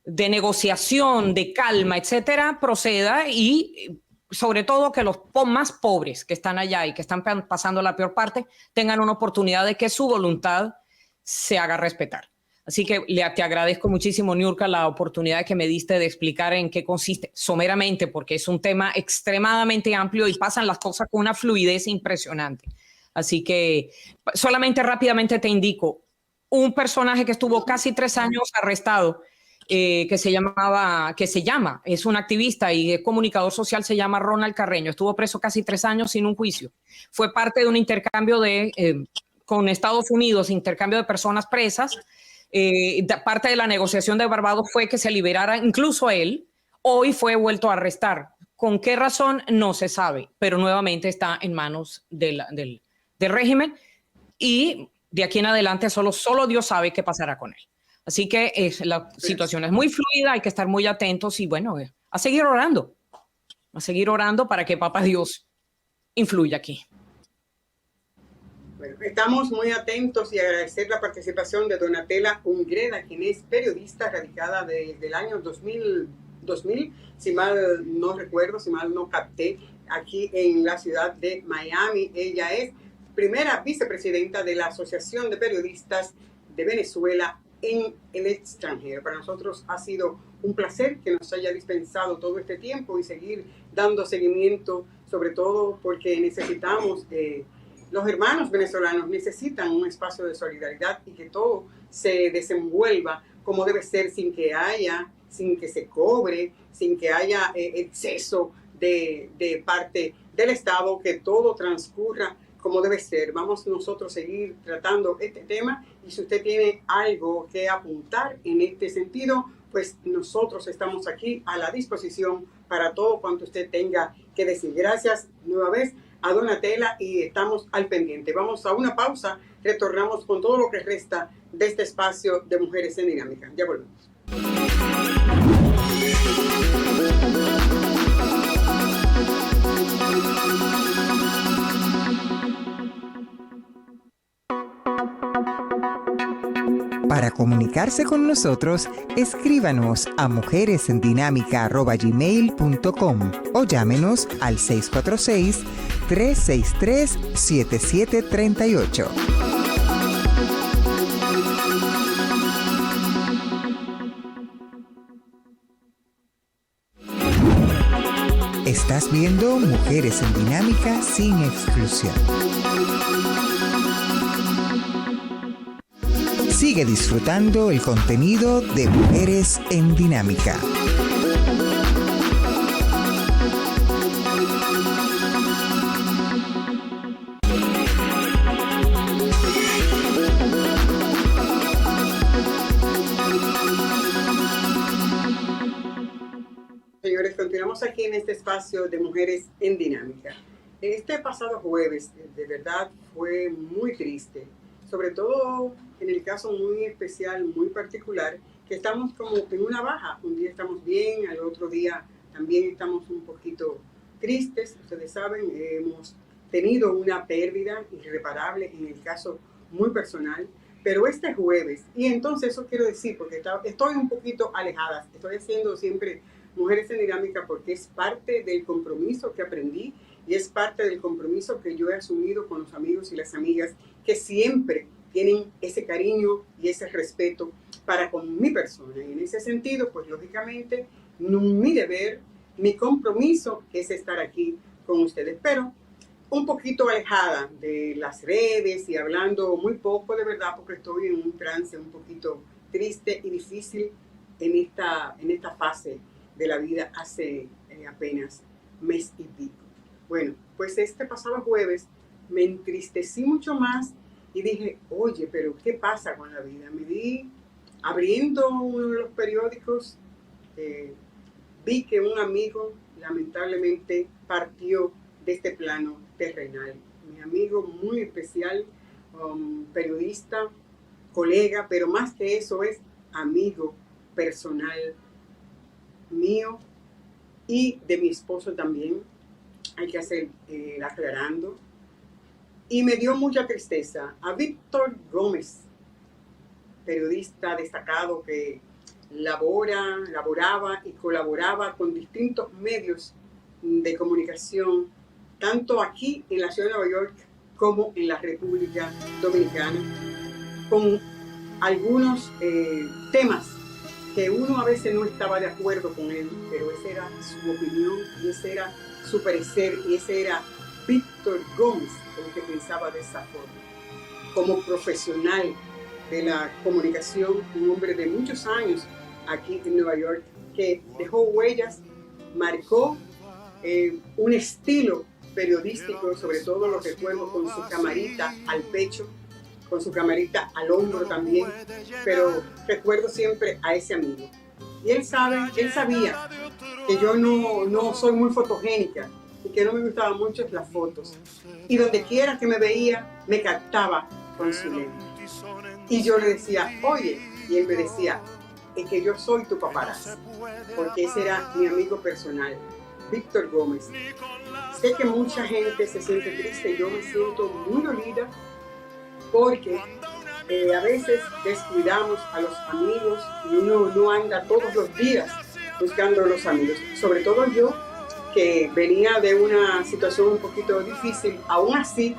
negociación, de calma, etcétera, proceda, y sobre todo que los más pobres que están allá y que están pasando la peor parte tengan una oportunidad de que su voluntad se haga respetar. Así que te agradezco muchísimo, Niurka, la oportunidad que me diste de explicar en qué consiste someramente, porque es un tema extremadamente amplio y pasan las cosas con una fluidez impresionante. Así que solamente rápidamente te indico, un personaje que estuvo casi 3 años arrestado, que se llama, es un activista y es comunicador social, se llama Ronald Carreño. Estuvo preso casi 3 años sin un juicio. Fue parte de un intercambio con Estados Unidos, intercambio de personas presas. Parte de la negociación de Barbados fue que se liberara incluso a él. Hoy fue vuelto a arrestar. ¿Con qué razón? No se sabe, pero nuevamente está en manos del régimen, y de aquí en adelante solo Dios sabe qué pasará con él. Así que la situación es muy fluida, hay que estar muy atentos y bueno, a seguir orando para que Papá Dios influya aquí. Bueno, estamos muy atentos y agradecer la participación de Donatella Ungreda, quien es periodista radicada desde el año 2000, si mal no recuerdo, si mal no capté, aquí en la ciudad de Miami. Ella es primera vicepresidenta de la Asociación de Periodistas de Venezuela en el extranjero. Para nosotros ha sido un placer que nos haya dispensado todo este tiempo y seguir dando seguimiento, sobre todo porque necesitamos, los hermanos venezolanos necesitan un espacio de solidaridad y que todo se desenvuelva como debe ser, sin que se cobre, sin que haya exceso de parte del Estado, que todo transcurra como debe ser. Vamos nosotros a seguir tratando este tema, y si usted tiene algo que apuntar en este sentido, pues nosotros estamos aquí a la disposición para todo cuanto usted tenga que decir. Gracias nueva vez a Donatella y estamos al pendiente. Vamos a una pausa, retornamos con todo lo que resta de este espacio de Mujeres en Dinámica. Ya volvemos. Para comunicarse con nosotros, escríbanos a mujeresendinámica@gmail.com o llámenos al 646-363-7738. Estás viendo Mujeres en Dinámica sin exclusión. Sigue disfrutando el contenido de Mujeres en Dinámica. Señores, continuamos aquí en este espacio de Mujeres en Dinámica. Este pasado jueves, de verdad, fue muy triste, sobre todo en el caso muy especial, muy particular, que estamos como en una baja. Un día estamos bien, al otro día también estamos un poquito tristes. Ustedes saben, hemos tenido una pérdida irreparable en el caso muy personal, pero este jueves, y entonces eso quiero decir, porque estoy un poquito alejada, estoy haciendo siempre Mujeres en Dinámica porque es parte del compromiso que aprendí y es parte del compromiso que yo he asumido con los amigos y las amigas que siempre tienen ese cariño y ese respeto para con mi persona. Y en ese sentido, pues lógicamente, mi deber, mi compromiso es estar aquí con ustedes, pero un poquito alejada de las redes y hablando muy poco de verdad porque estoy en un trance un poquito triste y difícil en esta fase de la vida hace apenas mes y pico. Bueno, pues este pasado jueves me entristecí mucho más y dije, oye, pero ¿qué pasa con la vida? Me vi abriendo uno de los periódicos, vi que un amigo lamentablemente partió de este plano terrenal. Mi amigo muy especial, periodista, colega, pero más que eso es amigo personal mío y de mi esposo también, hay que hacer aclarando. Y me dio mucha tristeza a Víctor Gómez, periodista destacado que laboraba y colaboraba con distintos medios de comunicación, tanto aquí en la ciudad de Nueva York como en la República Dominicana, con algunos temas que uno a veces no estaba de acuerdo con él, pero esa era su opinión y ese era su parecer y ese era Víctor Gómez, el que pensaba de esa forma. Como profesional de la comunicación, un hombre de muchos años aquí en Nueva York, que dejó huellas, marcó un estilo periodístico, sobre todo lo recuerdo con su camarita al pecho, con su camarita al hombro también, pero recuerdo siempre a ese amigo. Y él sabía que yo no soy muy fotogénica y que no me gustaban mucho las fotos. Y donde quiera que me veía, me captaba con su lente. Y yo le decía, oye, y él me decía, es que yo soy tu paparazzi, porque ese era mi amigo personal, Víctor Gómez. Sé que mucha gente se siente triste, yo me siento muy dolida, porque a veces descuidamos a los amigos y uno no anda todos los días buscando a los amigos. Sobre todo yo, que venía de una situación un poquito difícil, aún así,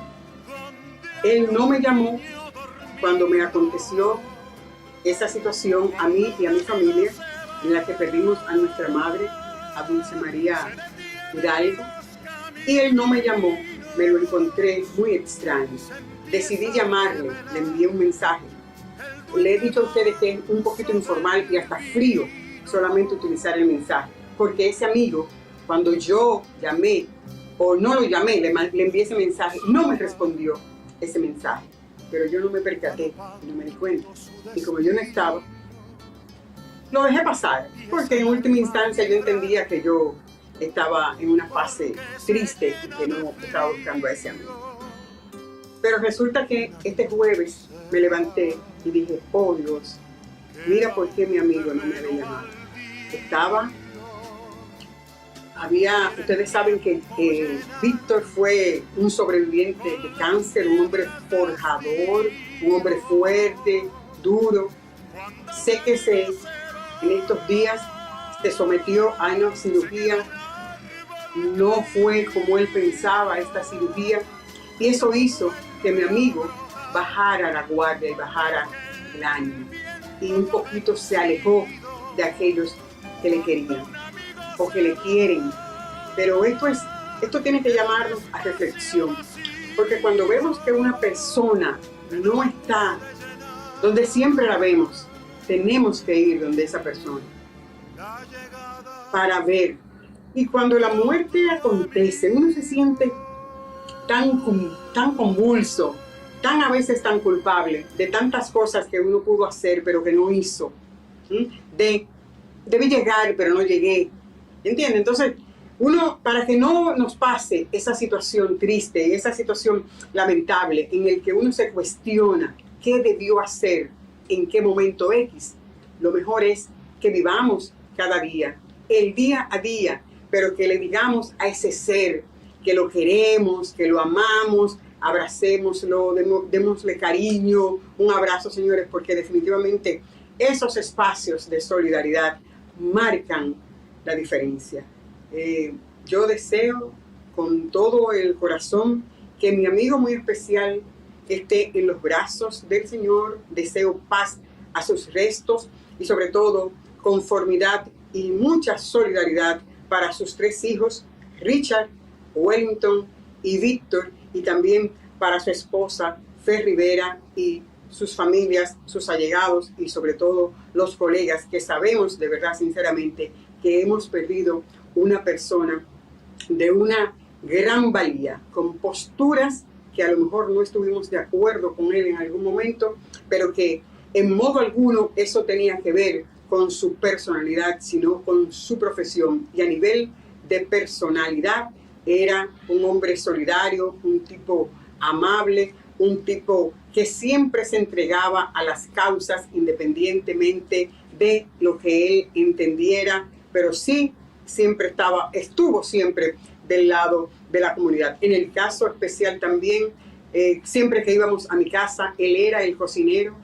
él no me llamó cuando me aconteció esa situación a mí y a mi familia, en la que perdimos a nuestra madre, a Dulce María Hidalgo, y él no me llamó, me lo encontré muy extraño. Decidí llamarle, le envié un mensaje. Le he dicho a ustedes que es un poquito informal y hasta frío solamente utilizar el mensaje, porque ese amigo, cuando yo llamé o no lo llamé, le envié ese mensaje, no me respondió ese mensaje, pero yo no me percaté, no me di cuenta. Y como yo no estaba, lo dejé pasar, porque en última instancia yo entendía que yo estaba en una fase triste y que no estaba buscando a ese amigo. Pero resulta que este jueves me levanté y dije, oh Dios, mira por qué mi amigo no me había llamado. Ustedes saben que Víctor fue un sobreviviente de cáncer, un hombre forjador, un hombre fuerte, duro. Sé que en estos días se sometió a una cirugía, no fue como él pensaba esta cirugía, y eso hizo que mi amigo bajara la guardia y bajara el ánimo, y un poquito se alejó de aquellos que le querían o que le quieren. Pero esto tiene que llamarnos a reflexión, porque cuando vemos que una persona no está donde siempre la vemos, tenemos que ir donde esa persona para ver. Y cuando la muerte acontece, uno se siente tan convulso, a veces tan culpable de tantas cosas que uno pudo hacer pero que no hizo. Debí llegar pero no llegué. ¿Entiende? Entonces, uno, para que no nos pase esa situación triste, esa situación lamentable en el que uno se cuestiona qué debió hacer en qué momento X, lo mejor es que vivamos cada día, el día a día, pero que le digamos a ese ser que lo queremos, que lo amamos, abracémoslo, démosle cariño, un abrazo, señores, porque definitivamente esos espacios de solidaridad marcan la diferencia. Yo deseo con todo el corazón que mi amigo muy especial esté en los brazos del Señor. Deseo paz a sus restos y sobre todo conformidad y mucha solidaridad para sus 3 hijos, Richard, Wellington y Víctor, y también para su esposa, Fer Rivera, y sus familias, sus allegados y sobre todo los colegas, que sabemos de verdad, sinceramente, que hemos perdido una persona de una gran valía, con posturas que a lo mejor no estuvimos de acuerdo con él en algún momento, pero que en modo alguno eso tenía que ver con su personalidad, sino con su profesión. Y a nivel de personalidad era un hombre solidario, un tipo amable, un tipo que siempre se entregaba a las causas independientemente de lo que él entendiera, pero sí siempre estuvo siempre del lado de la comunidad. En el caso especial también, siempre que íbamos a mi casa, él era el cocinero,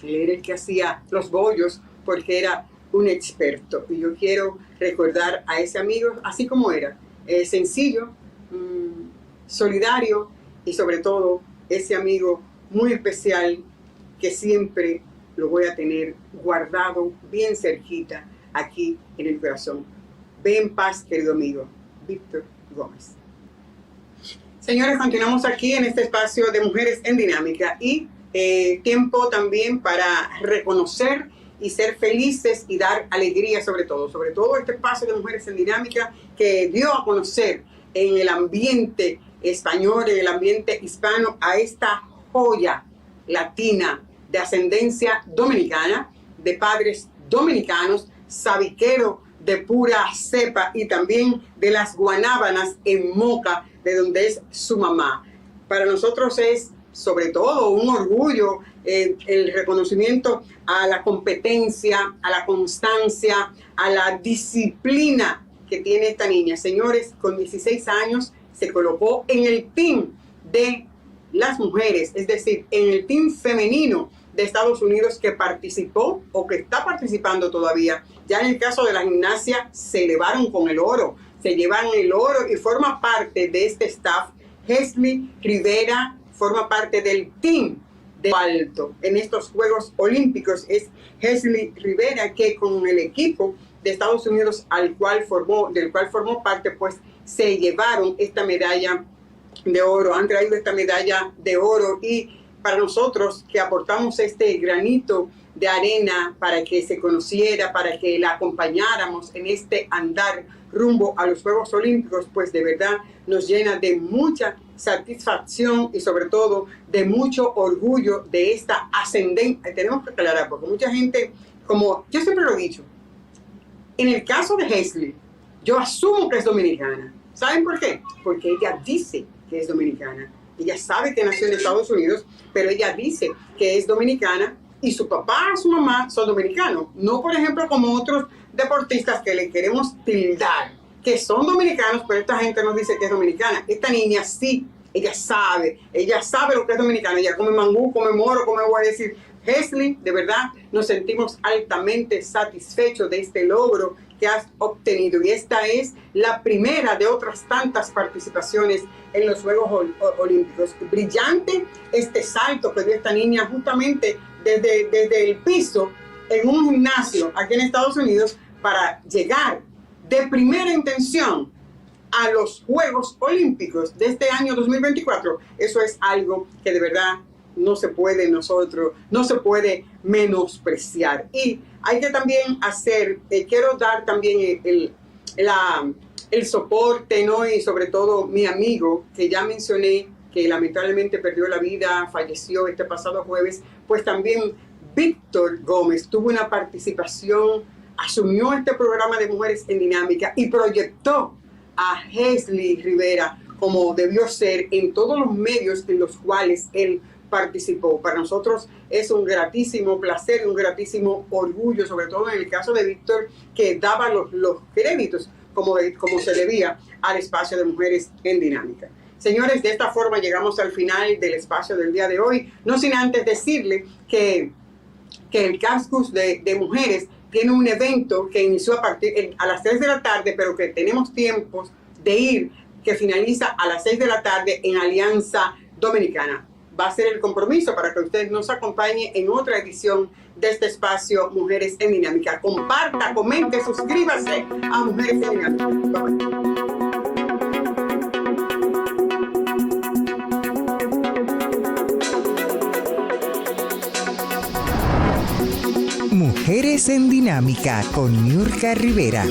él era el que hacía los bollos, porque era un experto. Y yo quiero recordar a ese amigo así como era, sencillo, solidario y sobre todo ese amigo muy especial que siempre lo voy a tener guardado bien cerquita aquí en el corazón. Ve en paz, querido amigo. Víctor Gómez. Señores, continuamos aquí en este espacio de Mujeres en Dinámica y tiempo también para reconocer y ser felices y dar alegría sobre todo este espacio de Mujeres en Dinámica que dio a conocer en el ambiente español, en el ambiente hispano, a esta joya latina de ascendencia dominicana, de padres dominicanos, sabiquero de pura cepa y también de las Guanábanas en Moca, de donde es su mamá. Para nosotros es sobre todo un orgullo el reconocimiento a la competencia, a la constancia, a la disciplina que tiene esta niña. Señores, con 16 años se colocó en el team de las mujeres, es decir, en el team femenino de Estados Unidos que participó o que está participando todavía. Ya en el caso de la gimnasia se elevaron con el oro, se llevan el oro y forma parte de este staff. Hesley Rivera forma parte del team de alto en estos Juegos Olímpicos. Es Hesley Rivera que con el equipo de Estados Unidos del cual formó parte, pues se llevaron esta medalla de oro, han traído esta medalla de oro y para nosotros que aportamos este granito de arena para que se conociera, para que la acompañáramos en este andar rumbo a los Juegos Olímpicos, pues de verdad nos llena de mucha satisfacción y sobre todo de mucho orgullo de esta ascendencia. Tenemos que aclarar, porque mucha gente, como yo siempre lo he dicho, en el caso de Hesley, yo asumo que es dominicana. ¿Saben por qué? Porque ella dice que es dominicana. Ella sabe que nació en Estados Unidos, pero ella dice que es dominicana y su papá y su mamá son dominicanos. No, por ejemplo, como otros deportistas que le queremos tildar, que son dominicanos, pero esta gente nos dice que es dominicana. Esta niña sí, ella sabe lo que es dominicana. Ella come mangú, come moro, come, voy a decir, Hesley, de verdad nos sentimos altamente satisfechos de este logro que has obtenido y esta es la primera de otras tantas participaciones en los Juegos Olímpicos. Brillante este salto que dio esta niña justamente desde el piso en un gimnasio aquí en Estados Unidos para llegar de primera intención a los Juegos Olímpicos de este año 2024. Eso es algo que de verdad no se puede menospreciar. Y hay que también quiero dar también el soporte, ¿no? Y sobre todo mi amigo, que ya mencioné, que lamentablemente perdió la vida, falleció este pasado jueves, pues también Víctor Gómez tuvo una participación, asumió este programa de Mujeres en Dinámica y proyectó a Hesley Rivera como debió ser en todos los medios en los cuales él participó. Para nosotros es un gratísimo placer, un gratísimo orgullo, sobre todo en el caso de Víctor, que daba los créditos como se debía al espacio de Mujeres en Dinámica. Señores, de esta forma llegamos al final del espacio del día de hoy, no sin antes decirle que el Caucus de Mujeres tiene un evento que inició a las 3 de la tarde, pero que tenemos tiempos de ir, que finaliza a las 6 de la tarde en Alianza Dominicana. Va a ser el compromiso para que usted nos acompañe en otra edición de este espacio Mujeres en Dinámica. Comparta, comente, suscríbase a Mujeres en Dinámica. Bye-bye. Mujeres en Dinámica con Niurka Rivera.